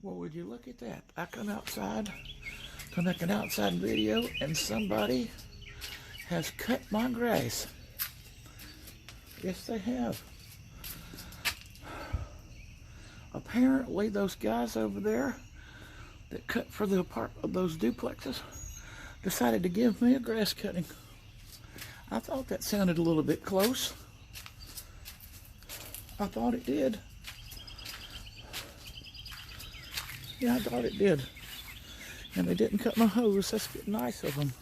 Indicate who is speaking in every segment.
Speaker 1: Well, would you look at that? I come outside to make an outside video, and somebody has cut my grass. Yes, they have. Apparently, those guys over there that cut for the those duplexes decided to give me a grass cutting. I thought that sounded a little bit close. I thought it did. Yeah, I thought it did. And they didn't cut my hose. That's nice of them.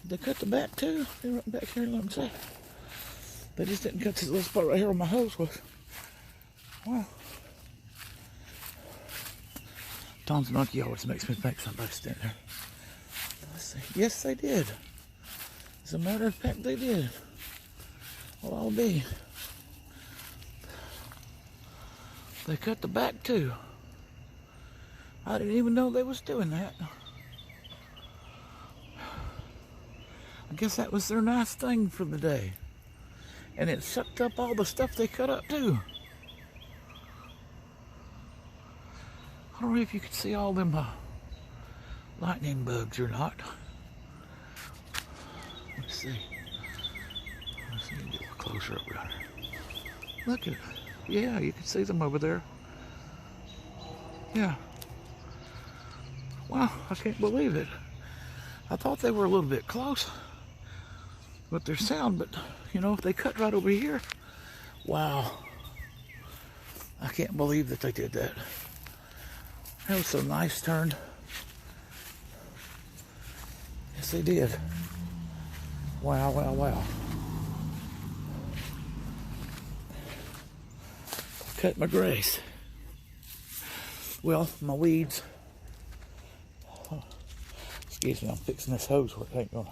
Speaker 1: Did they cut the back too? They were back here, let me see. They just didn't cut this little spot right here where my hose was. Wow. Tom's monkey always makes me think somebody's standing there. Let's see. Yes, they did. As a matter of fact, they did. Well, I'll be. They cut the back too. I didn't even know they was doing that. I guess that was their nice thing for the day. And it sucked up all the stuff they cut up too. I don't know if you could see all them lightning bugs or not. Let's see. Let's see, get a little closer up there. Look at it. Yeah, you can see them over there. Yeah. Wow, I can't believe it. I thought they were a little bit close with their sound, but you know, if they cut right over here, wow. I can't believe that they did that. That was so nice turned. Yes, they did. Wow, wow, wow. Cut my grass. Well, my weeds. Excuse me, I'm fixing this hose where it ain't gonna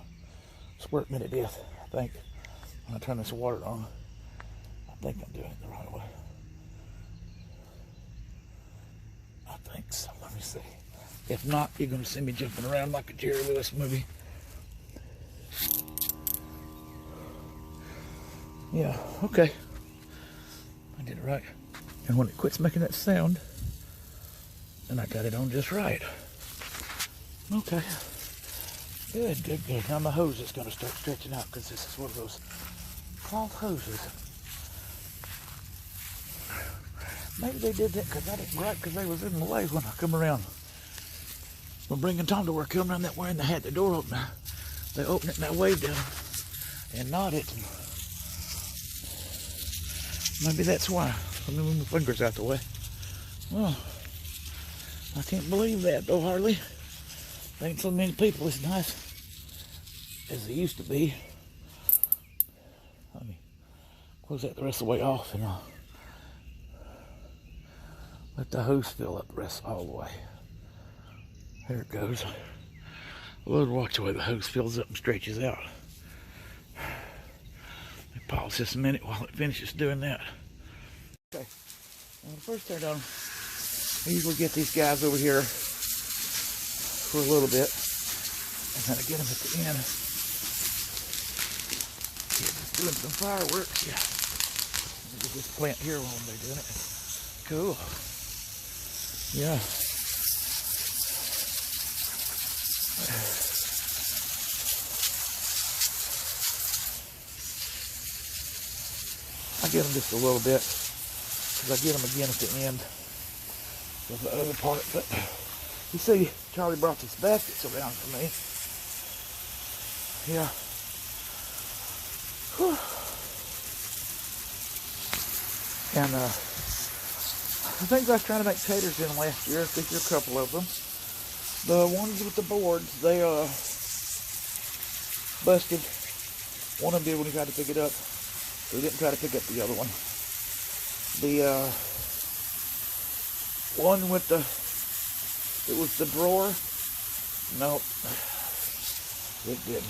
Speaker 1: squirt me to death, I think. When I turn this water on, I think I'm doing it the right way. I think so, let me see. If not, you're gonna see me jumping around like a Jerry Lewis movie. Yeah, okay. I did it right. And when it quits making that sound, then I got it on just right. Okay. Good, good, good. Now my hose is going to start stretching out because this is one of those cloth hoses. Maybe they did that because I didn't right because they was in the way when I come around. When bringing Tom to work, come around that way and they had the door open. They opened it and I waved at them and nodded. Maybe that's why. Let me move my fingers out the way. Well, I can't believe that though, hardly. There ain't so many people as nice as they used to be. Let me close that the rest of the way off and I'll let the hose fill up the rest all the way. There it goes. Lord, watch the way the hose fills up and stretches out. Let me pause just a minute while it finishes doing that. Okay, when I first turned on, I usually get these guys over here for a little bit, and then I get them at the end. Yeah, just doing some fireworks, yeah. Maybe this plant here while they're doing it. Cool. Yeah. I get them just a little bit, because I get them again at the end of the other part, but you see, Charlie brought these baskets around for me. Yeah. Whew. And I think I was trying to make taters in last year. I think there are a couple of them. The ones with the boards, they busted. One of them did when he tried to pick it up. He didn't try to pick up the other one. The one with the, it was the drawer. Nope, it didn't.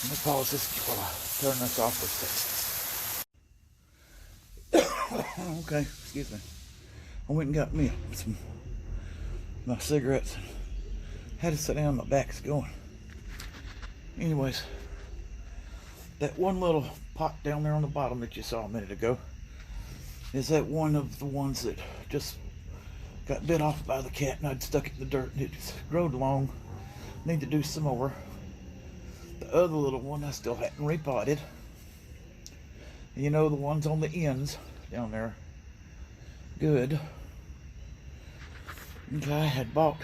Speaker 1: Let me pause this while I turn this off for a second. Okay, excuse me. I went and got me some my cigarettes. Had to sit down, my back's going. Anyways, that one little pot down there on the bottom that you saw a minute ago, is that one of the ones that just got bit off by the cat and I'd stuck it in the dirt and it just growed long. Need to do some more. The other little one I still hadn't repotted. And you know, the ones on the ends down there, good. Okay, I had bought,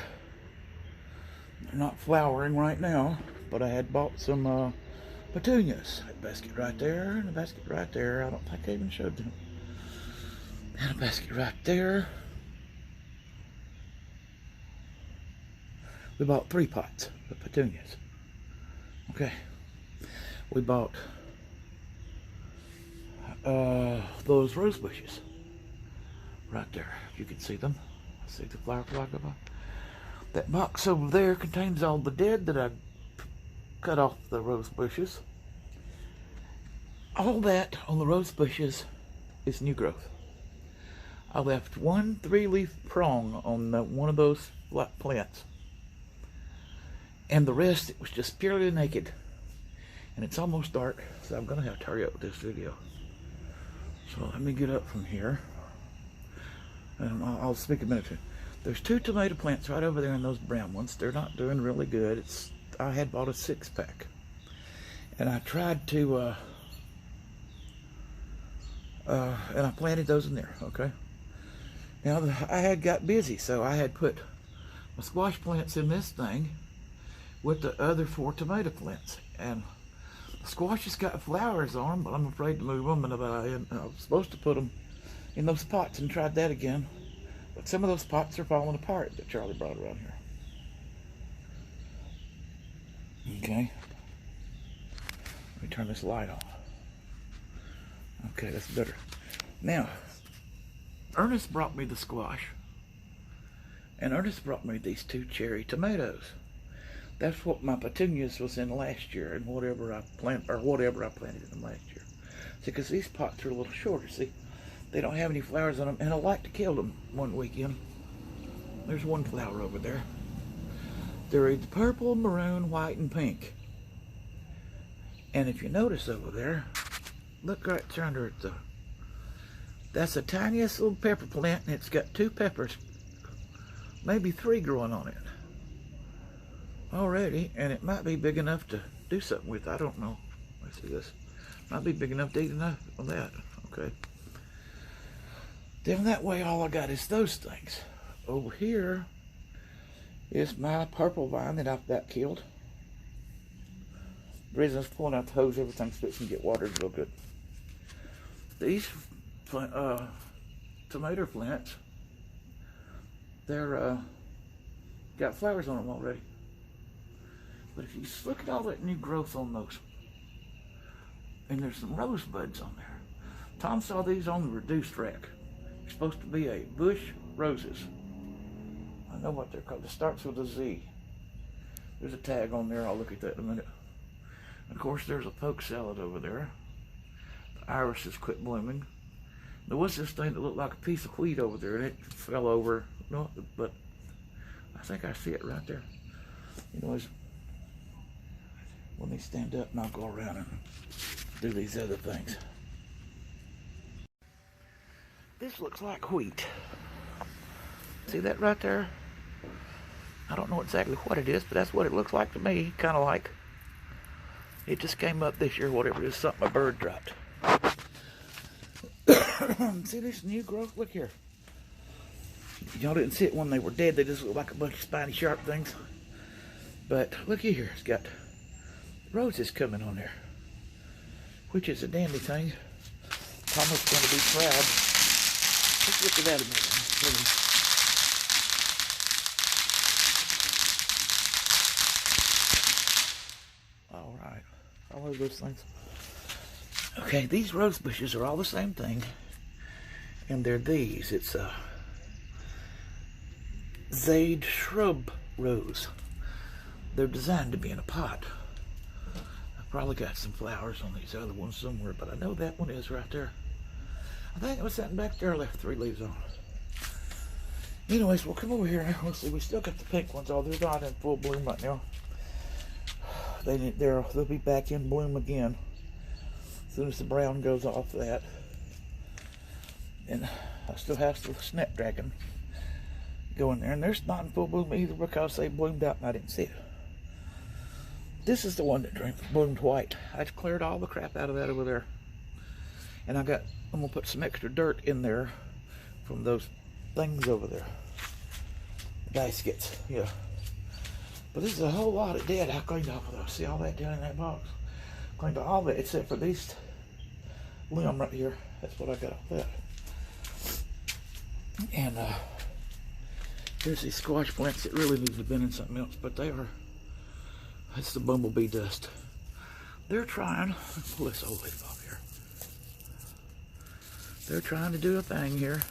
Speaker 1: they're not flowering right now, but I had bought some petunias. That basket right there, and a basket right there. I don't think I even showed them. And a basket right there. We bought 3 pots of petunias. Okay. We bought those rose bushes right there. You can see them. See the flower flag above. That box over there contains all the dead that I cut off the rose bushes. All that on the rose bushes is new growth. I left one 3-leaf prong on one of those plants, and the rest it was just purely naked. And it's almost dark, so I'm gonna have to hurry up with this video. So let me get up from here, and I'll speak a minute. There's 2 tomato plants right over there in those brown ones. They're not doing really good. I had bought a 6-pack, and I tried to and I planted those in there. Okay. Now I had got busy, so I had put my squash plants in this thing with the other 4 tomato plants, and the squash has got flowers on them, but I'm afraid to move them. And I was supposed to put them in those pots and tried that again, but some of those pots are falling apart that Charlie brought around here. Okay, let me turn this light on. Okay, that's better. Now, Ernest brought me the squash, and Ernest brought me these 2 cherry tomatoes. That's what my petunias was in last year, and whatever I planted in them last year. See, because these pots are a little shorter. See, they don't have any flowers on them, and I like to kill them one weekend. There's one flower over there. They're either purple, maroon, white, and pink. And if you notice over there, look right there under it. That's the tiniest little pepper plant, and it's got 2 peppers, maybe 3 growing on it already, and it might be big enough to do something with. I don't know. Let's see this. Might be big enough to eat enough of that. Okay. Then that way, all I got is those things. Over here is my purple vine that I've got killed. The reason I was pulling out the hose, everything's fixing to get watered real good. These tomato plants, they're got flowers on them already. But if you just look at all that new growth on those, and there's some rose buds on there. Tom saw these on the reduced rack. They're supposed to be a bush roses. I know what they're called. It starts with a Z. There's a tag on there. I'll look at that in a minute. Of course, there's a poke salad over there. The iris has quit blooming. There was this thing that looked like a piece of wheat over there, and it fell over. No, but I think I see it right there. Anyways, let me stand up and I'll go around and do these other things. This looks like wheat. See that right there? I don't know exactly what it is, but that's what it looks like to me. Kind of like it just came up this year, whatever it is, something a bird dropped. See this new growth? Look here. Y'all didn't see it when they were dead. They just look like a bunch of spiny, sharp things. But look here. It's got roses coming on there, which is a dandy thing. Thomas going to be proud. Let's look at that a minute. All right. I love those things. Okay, these rose bushes are all the same thing, and they're these. It's a Zade shrub rose. They're designed to be in a pot. I've probably got some flowers on these other ones somewhere, but I know that one is right there. I think it was sitting back there. I left 3 leaves on. Anyways, we'll come over here now. Let's see. We still got the pink ones. Oh, they're not in full bloom right now. They'll be back in bloom again as soon as the brown goes off of that. And I still have the snapdragon. go in there, and there's not in full bloom either because they bloomed out and I didn't see it. This is the one that bloomed white. I cleared all the crap out of that over there. And I'm gonna put some extra dirt in there from those things over there. Baskets, yeah. But this is a whole lot of dead I cleaned off of those. See all that down in that box? Cleaned all of it except for these limb right here. That's what I got off that. And here's these squash plants that really need to have been in something else, but they are, that's the bumblebee dust. They're trying, pull this old leaf off here. They're trying to do a thing here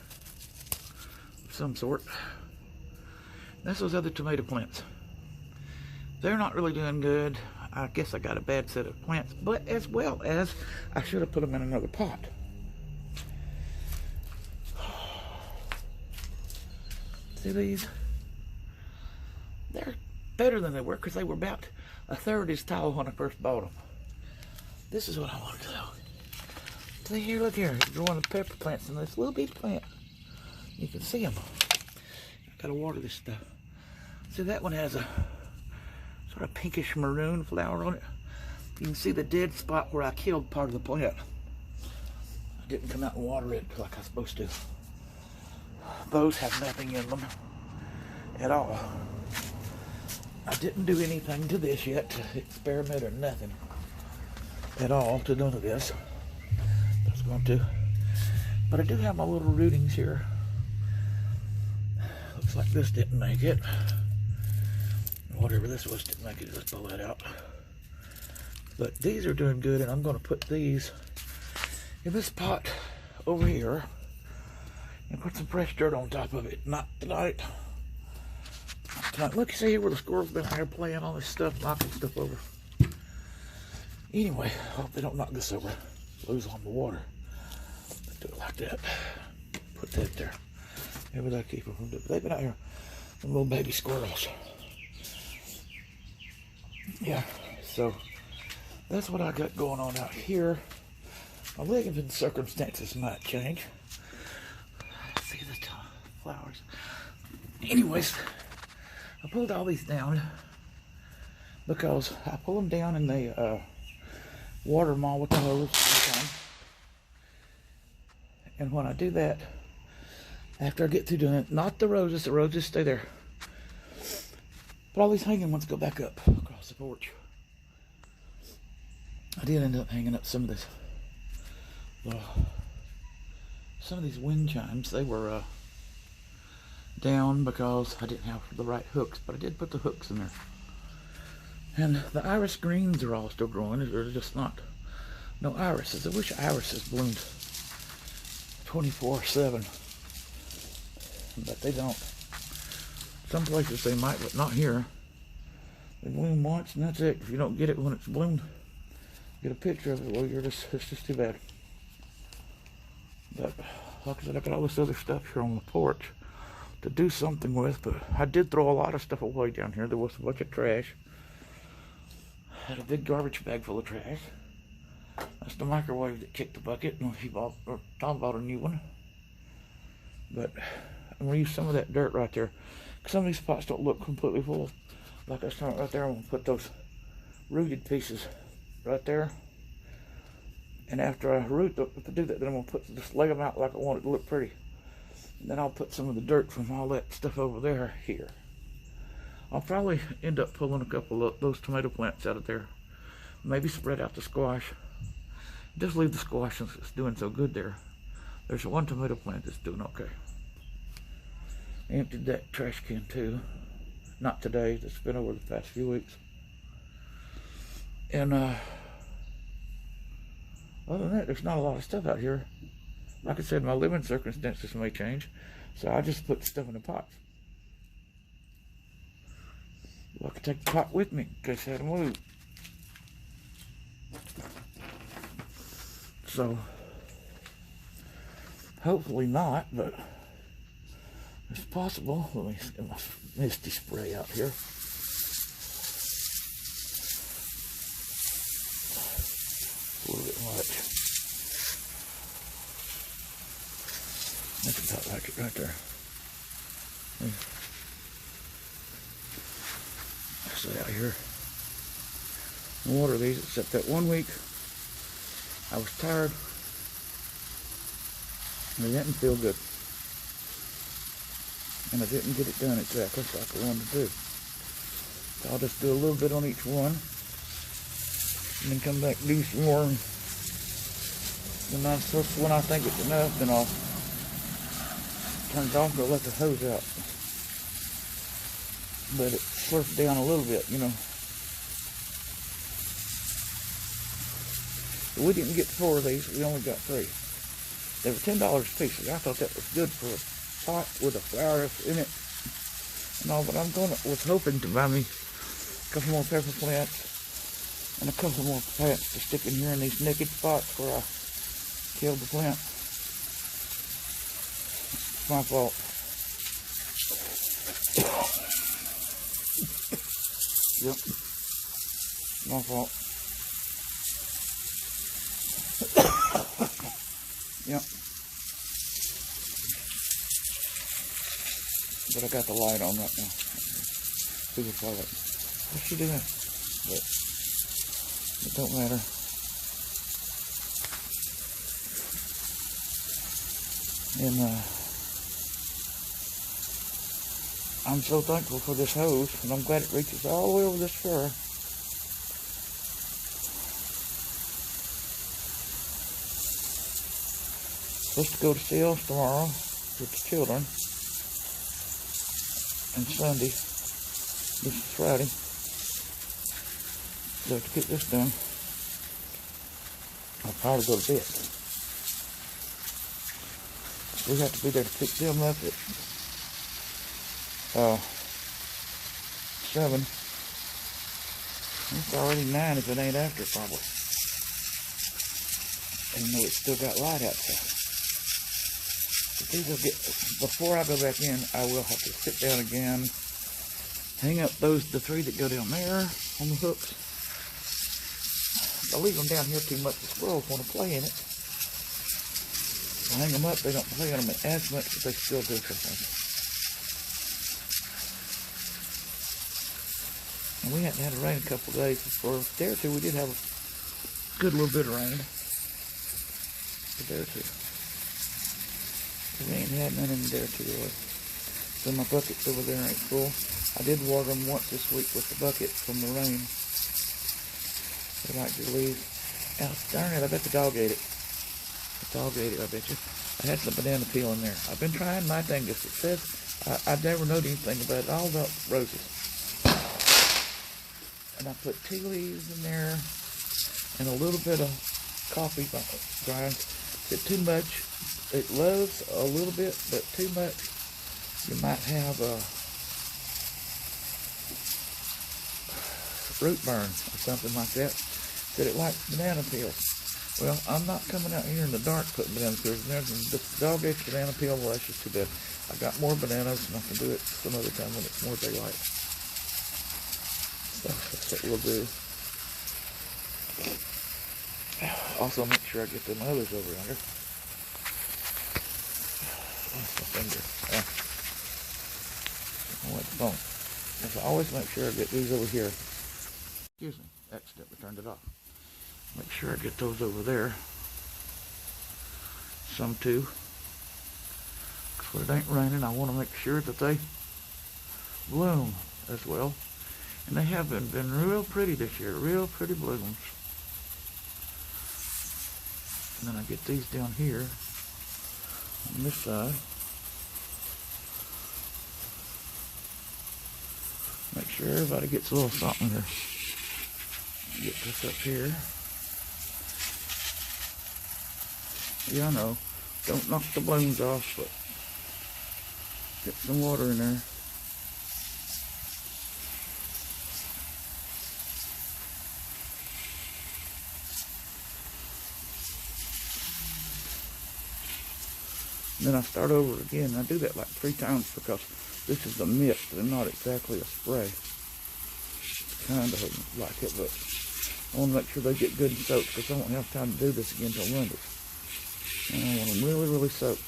Speaker 1: of some sort. That's those other tomato plants. They're not really doing good. I guess I got a bad set of plants, but as well as I should have put them in another pot. See these? They're better than they were because they were about a third as tall when I first bought them. This is what I want to do. See here, look here, growing the pepper plants in this little bitty plant. You can see them. I gotta water this stuff. See, that one has a sort of pinkish maroon flower on it. You can see the dead spot where I killed part of the plant. I didn't come out and water it like I was supposed to. Those have nothing in them at all. I didn't do anything to this yet, to experiment or nothing at all to none of this. I was going to. But I do have my little rootings here. Looks like this didn't make it. Whatever this was didn't make it. Let's pull that out. But these are doing good, and I'm going to put these in this pot over here and put some fresh dirt on top of it. Not tonight. Not tonight. Look, you see here where the squirrel's been out here playing all this stuff, knocking stuff over. Anyway, I hope they don't knock this over. Lose on the water. Let's do it like that. Put that there. Maybe that'll keep them from doing it. They've been out here, some little baby squirrels. Yeah, so that's what I got going on out here. My living circumstances might change. See the flowers. Anyways, I pulled all these down because I pull them down and they water them all with the hose sometimes. And when I do that, after I get through doing it, not the roses stay there. But all these hanging ones go back up across the porch. I did end up hanging up some of this, some of these wind chimes. They were down because I didn't have the right hooks, but I did put the hooks in there. And the iris greens are all still growing. There's just no irises. I wish irises bloomed 24/7, but they don't. Some places they might, but not here. They bloom once and that's it. If you don't get it when it's bloomed, get a picture of it, well, it's just too bad. But like I said, I got all this other stuff here on the porch to do something with, but I did throw a lot of stuff away down here. There was a bunch of trash. I had a big garbage bag full of trash. That's the microwave that kicked the bucket, and Tom bought a new one. But I'm gonna use some of that dirt right there. Some of these pots don't look completely full. Like I was talking right there, I'm gonna put those rooted pieces right there. And after I root them, if I do that, then I'm gonna just lay them out like I want it to look pretty. And then I'll put some of the dirt from all that stuff over there here. I'll probably end up pulling a couple of those tomato plants out of there. Maybe spread out the squash. Just leave the squash since it's doing so good there. There's one tomato plant that's doing okay. I emptied that trash can too. Not today, it's been over the past few weeks. And other than that, there's not a lot of stuff out here. Like I said, my living circumstances may change, so I just put stuff in the pots. Well, I could take the pot with me in case I had to move. So, hopefully not, but it's possible. Let me get my misty spray out here. A little bit much. That's about like it right there. sit out here and water these, except that 1 week I was tired and it didn't feel good. And I didn't get it done exactly like I wanted to do. So I'll just do a little bit on each one and then come back and do some more. And when I think it's enough, then I'll turn it off and let the hose out. Let it slurp down a little bit, you know. But we didn't get 4 of these, we only got 3. They were $10 a piece. I thought that was good for a pot with a flower in it and all, but was hoping to buy me a couple more pepper plants and a couple more plants to stick in here in these naked spots where I killed the plant. It's my fault. Yep. My fault. Yep. But I got the light on right now. People probably like, what's she doing? But it don't matter. And I'm so thankful for this hose, and I'm glad it reaches all the way over this fur. Supposed to go to sales tomorrow with the children, and Sunday. This is Friday. So to get this done, I'll probably go to bed. We have to be there to pick them up at 7. It's already 9 if it ain't after, probably. Even though it's still got light outside. But these will get, before I go back in, I will have to sit down again, hang up the 3 that go down there on the hooks. If I leave them down here too much, the squirrels want to play in it. If I hang them up, they don't play on them as much, but they still do something. And we hadn't had a rain a couple of days. For a day or two, we did have a good little bit of rain. A day or two. We ain't had none in a day or two, really. So my buckets over there ain't full. I did water them once this week with the bucket from the rain. They like to leave. Oh, darn it, I bet the dog ate it. The dog ate it, I bet you. I had some banana peel in there. I've been trying my dangest. It says, I never known anything about it, all about roses. And I put tea leaves in there and a little bit of coffee grinds. Is it too much? It loves a little bit, but too much, you might have a root burn or something like that. Said it likes banana peel. Well, I'm not coming out here in the dark putting banana peels in there. The dog ate banana peel, well, that's just too bad. I got more bananas, and I can do it some other time when it's more daylight. So that's what we'll do. Also, make sure I get them others over yonder. That's my finger. Oh, wait, the phone. So I always make sure I get these over here. Excuse me, accidentally turned it off. Make sure I get those over there. Some too. Because when it ain't raining, I want to make sure that they bloom as well. And they have been real pretty this year, real pretty blooms. And then I get these down here on this side. Make sure everybody gets a little something to get this up here. Yeah, I know. Don't knock the blooms off, but get some water in there. And then I start over again. I do that like 3 times because this is a mist and not exactly a spray. Kind of like it, but I want to make sure they get good and soaked because I won't have time to do this again until Monday. And I want them really, really soaked.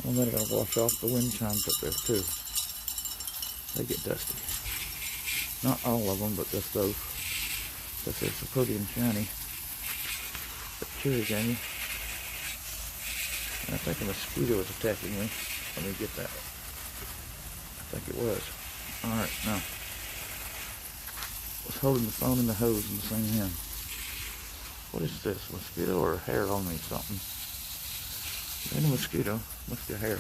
Speaker 1: One minute I'll wash off the wind chimes up there too. They get dusty. Not all of them, but just those. Because they're so pretty and shiny. The cherry candy. I think a mosquito was attacking me. Let me get that. I think it was. Alright, now. I was holding the phone and the hose in the same hand. What is this? Mosquito or hair on me? Something. Ain't a mosquito. Must be a hair.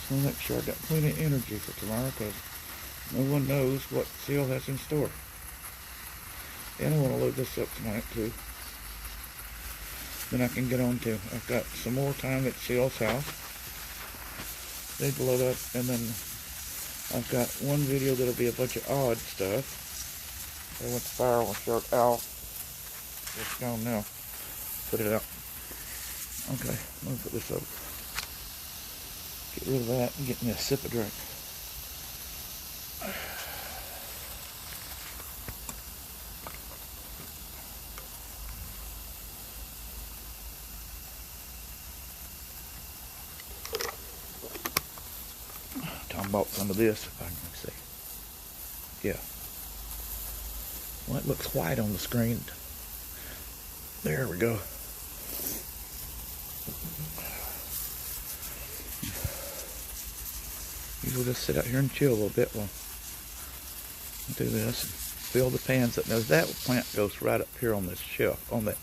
Speaker 1: So make sure I got plenty of energy for tomorrow, because no one knows what Seal has in store. And I want to load this up tonight too. Then I can get on to. I've got some more time at Seal's house. Need to load up, and then I've got one video that'll be a bunch of odd stuff. I went to fire on a short owl. It's gone now. Put it out. Okay, let me put this up. Get rid of that and get me a sip of drink. Tom bought some of this, if I can see. Yeah. Well, it looks white on the screen. There we go. We'll just sit out here and chill a little bit while I do this and fill the pans up. Now that plant goes right up here on this shelf, on that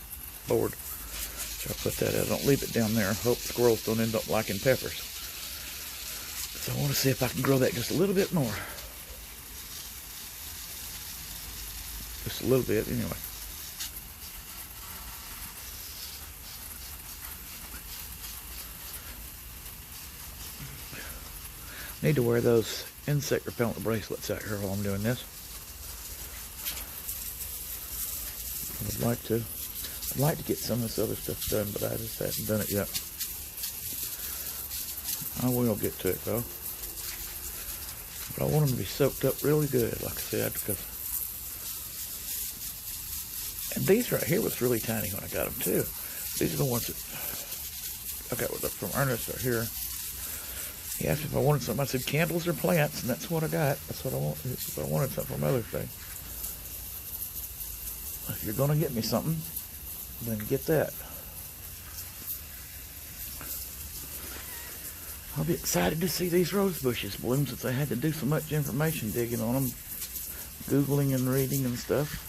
Speaker 1: board. So I'll put that out. Don't leave it down there. Hope squirrels don't end up liking peppers. So I want to see if I can grow that just a little bit more. Just a little bit anyway. Need to wear those insect repellent bracelets out here while I'm doing this. I'd like to. I'd like to get some of this other stuff done, but I just haven't done it yet. I will get to it though. But I want them to be soaked up really good, like I said, because. And these right here was really tiny when I got them too. These are the ones that I got from Ernest right here. He asked if I wanted something. I said candles or plants, and that's what I got. That's what I want. If I wanted something for Mother's Day. If you're going to get me something, then get that. I'll be excited to see these rose bushes bloom, since I had to do so much information digging on them, Googling and reading and stuff.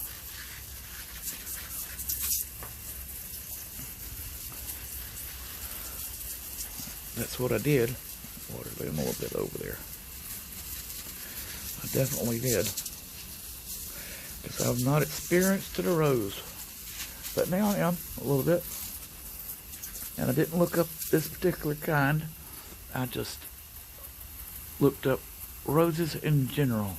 Speaker 1: That's what I did. Water them a little bit over there. I definitely did. Because I've not experienced a rose. But now I am, a little bit. And I didn't look up this particular kind. I just looked up roses in general.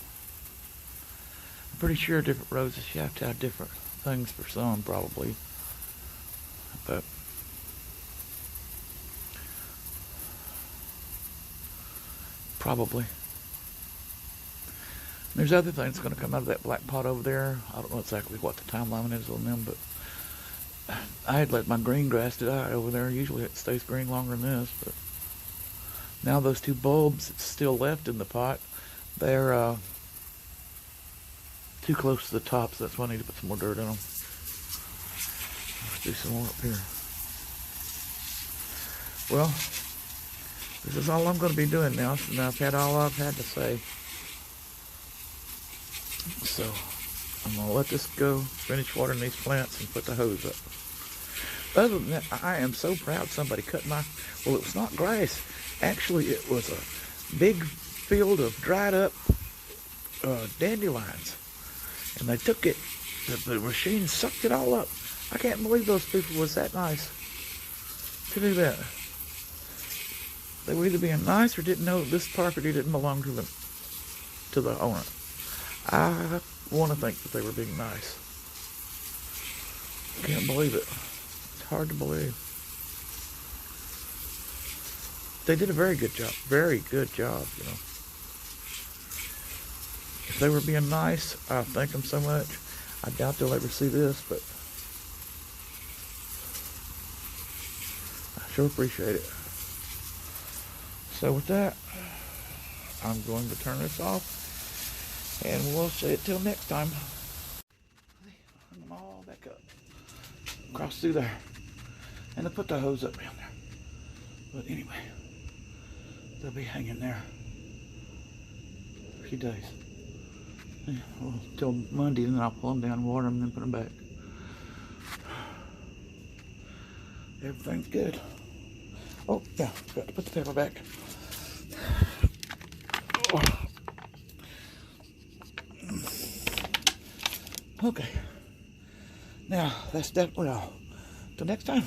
Speaker 1: I'm pretty sure different roses, you have to have different things for some, probably. But probably. There's other things going to come out of that black pot over there. I don't know exactly what the timeline is on them, but I had let my green grass die over there. Usually it stays green longer than this, but now those two bulbs that's still left in the pot, they're too close to the top, so that's why I need to put some more dirt in them. Let's do some more up here. Well, this is all I'm going to be doing now, and I've had all I've had to say. So, I'm going to let this go, finish watering these plants, and put the hose up. Other than that, I am so proud somebody cut my, well, it was not grass. Actually, it was a big field of dried up dandelions. And they took it, the machine sucked it all up. I can't believe those people was that nice to do that. They were either being nice or didn't know this property didn't belong to the owner. I want to think that they were being nice. Can't believe it. It's hard to believe. They did a very good job. Very good job, you know. If they were being nice, I thank them so much. I doubt they'll ever see this, but I sure appreciate it. So with that, I'm going to turn this off, and we'll see it till next time. Hang them all back up, across through there, and I put the hose up down there. But anyway, they'll be hanging there a few days. Yeah, well, till Monday, and then I'll pull them down, water them, and then put them back. Everything's good. Oh, yeah, forgot to put the pepper back. Oh. Okay. Now, that's definitely all. Till next time.